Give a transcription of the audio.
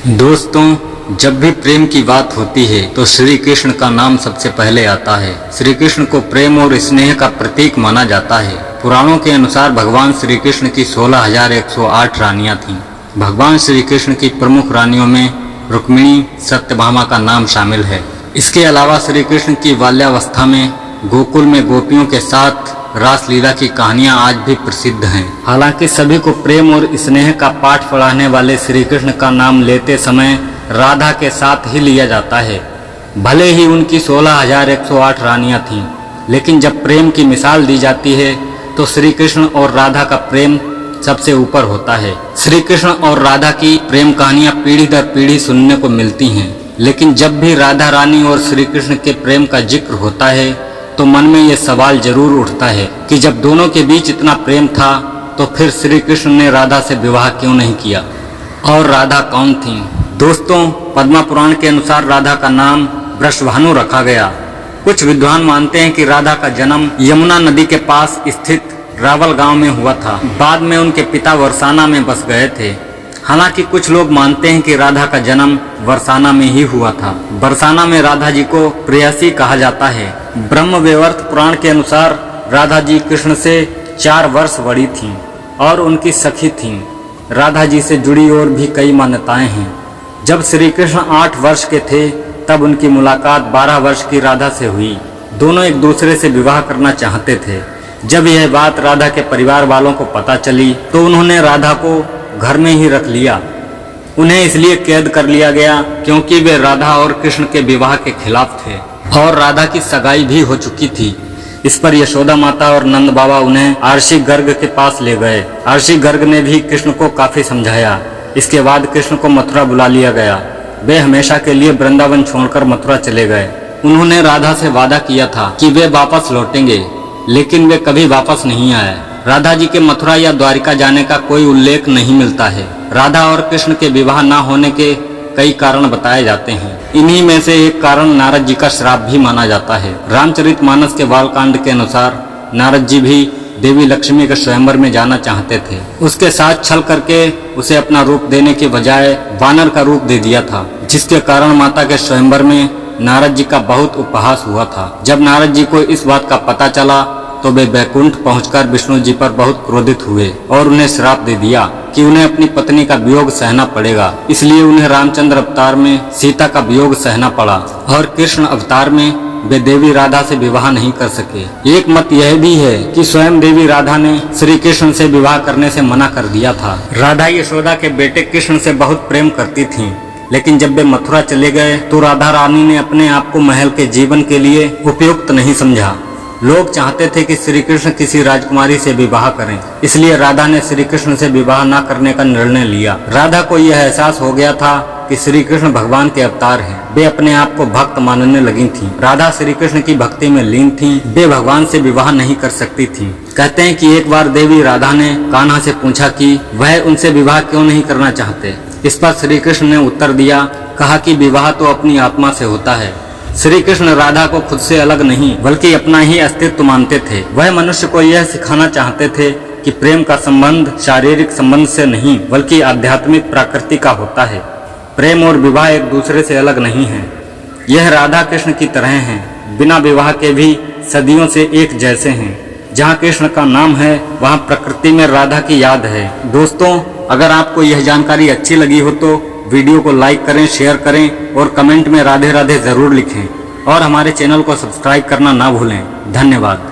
दोस्तों, जब भी प्रेम की बात होती है तो श्री कृष्ण का नाम सबसे पहले आता है। श्री कृष्ण को प्रेम और स्नेह का प्रतीक माना जाता है। पुराणों के अनुसार भगवान श्री कृष्ण की 16,108 रानियां थीं। भगवान श्री कृष्ण की प्रमुख रानियों में रुक्मिणी, सत्यभामा का नाम शामिल है। इसके अलावा श्री कृष्ण की बाल्यावस्था में गोकुल में गोपियों के साथ रासलीला की कहानियां आज भी प्रसिद्ध हैं। हालांकि सभी को प्रेम और स्नेह का पाठ पढ़ाने वाले श्री कृष्ण का नाम लेते समय राधा के साथ ही लिया जाता है। भले ही उनकी 16,108 रानियां थीं, लेकिन जब प्रेम की मिसाल दी जाती है तो श्री कृष्ण और राधा का प्रेम सबसे ऊपर होता है। श्री कृष्ण और राधा की प्रेम कहानियां पीढ़ी दर पीढ़ी सुनने को मिलती हैं, लेकिन जब भी राधा रानी और श्री कृष्ण के प्रेम का जिक्र होता है तो मन में ये सवाल जरूर उठता है कि जब दोनों के बीच इतना प्रेम था तो फिर श्री कृष्ण ने राधा से विवाह क्यों नहीं किया, और राधा कौन थी। दोस्तों, पद्म पुराण के अनुसार राधा का नाम वृषभानु रखा गया। कुछ विद्वान मानते हैं कि राधा का जन्म यमुना नदी के पास स्थित रावल गांव में हुआ था। बाद में उनके पिता बरसाना में बस गए थे। हालांकि कुछ लोग मानते हैं कि राधा का जन्म बरसाना में ही हुआ था। बरसाना में राधा जी को प्रेयसी कहा जाता है। ब्रह्म वैवर्त पुराण के अनुसार राधा जी कृष्ण से 4 वर्ष बड़ी थीं और उनकी सखी थीं। राधा जी से जुड़ी और भी कई मान्यताएं हैं। जब श्री कृष्ण 8 वर्ष के थे तब उनकी मुलाकात 12 वर्ष की राधा से हुई। दोनों एक दूसरे से विवाह करना चाहते थे। जब यह बात राधा के परिवार वालों को पता चली तो उन्होंने राधा को घर में ही रख लिया। उन्हें इसलिए कैद कर लिया गया क्योंकि वे राधा और कृष्ण के विवाह के खिलाफ थे और राधा की सगाई भी हो चुकी थी। इस पर यशोदा माता और नंद बाबा उन्हें आर्षि गर्ग के पास ले गए। आर्षि गर्ग ने भी कृष्ण को काफी समझाया। इसके बाद कृष्ण को मथुरा बुला लिया गया। वे हमेशा के लिए वृंदावन छोड़कर मथुरा चले गए। उन्होंने राधा से वादा किया था कि वे वापस लौटेंगे, लेकिन वे कभी वापस नहीं आए। राधा जी के मथुरा या द्वारिका जाने का कोई उल्लेख नहीं मिलता है। राधा और कृष्ण के विवाह न होने के कई कारण बताए जाते हैं। इन्हीं में से एक कारण नारद जी का श्राप भी माना जाता है। रामचरितमानस के बालकांड के अनुसार नारद जी भी देवी लक्ष्मी के स्वयंवर में जाना चाहते थे। उसके साथ छल करके उसे अपना रूप देने के बजाय वानर का रूप दे दिया था, जिसके कारण माता के स्वयंवर में नारद जी का बहुत उपहास हुआ था। जब नारद जी को इस बात का पता चला तो वे बैकुंठ पहुंचकर विष्णु जी पर बहुत क्रोधित हुए और उन्हें श्राप दे दिया कि उन्हें अपनी पत्नी का वियोग सहना पड़ेगा। इसलिए उन्हें रामचंद्र अवतार में सीता का वियोग सहना पड़ा और कृष्ण अवतार में वे देवी राधा से विवाह नहीं कर सके। एक मत यह भी है कि स्वयं देवी राधा ने श्री कृष्ण से विवाह करने से मना कर दिया था। राधा यशोदा के बेटे कृष्ण से बहुत प्रेम करती थीं, लेकिन जब वे मथुरा चले गए तो राधा रानी ने अपने आप को महल के जीवन के लिए उपयुक्त नहीं समझा। लोग चाहते थे कि श्री कृष्ण किसी राजकुमारी से विवाह करें, इसलिए राधा ने श्री कृष्ण से विवाह न करने का निर्णय लिया। राधा को यह एहसास हो गया था कि श्री कृष्ण भगवान के अवतार हैं। वे अपने आप को भक्त मानने लगी थीं। राधा श्री कृष्ण की भक्ति में लीन थीं। वे भगवान से विवाह नहीं कर सकती थीं। कहते हैं कि एक बार देवी राधा ने कान्हा से पूछा कि वह उनसे विवाह क्यों नहीं करना चाहते। इस पर श्री कृष्ण ने उत्तर दिया, कहा कि विवाह तो अपनी आत्मा से होता है। श्री कृष्ण राधा को खुद से अलग नहीं बल्कि अपना ही अस्तित्व मानते थे। वह मनुष्य को यह सिखाना चाहते थे कि प्रेम का संबंध शारीरिक संबंध से नहीं बल्कि आध्यात्मिक प्रकृति का होता है। प्रेम और विवाह एक दूसरे से अलग नहीं है। यह राधा कृष्ण की तरह हैं, बिना विवाह के भी सदियों से एक जैसे हैं। जहाँ कृष्ण का नाम है वहाँ प्रकृति में राधा की याद है। दोस्तों, अगर आपको यह जानकारी अच्छी लगी हो तो वीडियो को लाइक करें, शेयर करें और कमेंट में राधे राधे जरूर लिखें और हमारे चैनल को सब्सक्राइब करना ना भूलें। धन्यवाद।